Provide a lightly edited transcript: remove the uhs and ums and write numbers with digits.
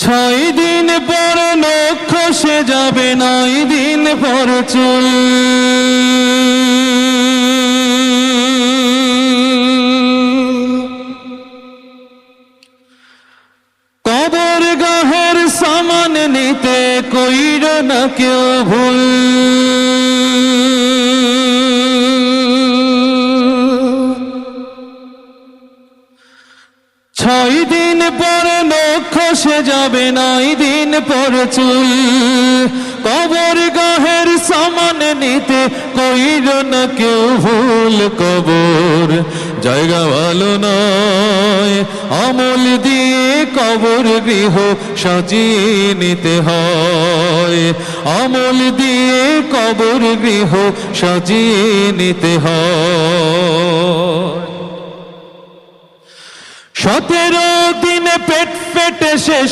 ছয় দিন পর নখ খসে যাবে, 9 দিন পর চুল। কবর গাহের সামান নিতে কইর না কেউ ভুল। ছয় দিন পর নখ খসে যাবে, 9 দিন পর চুল। কবর গাহের সামান নিতে কইর না কেউ ভুল। কবর জায়গা ভালো নয়, আমল দিয়ে কবর গৃহ সাজিয়ে নিতে হয়। আমল দিয়ে কবর গৃহ সাজিয়ে নিতে হয়। 17 দিনে পেট ফেটে শেষ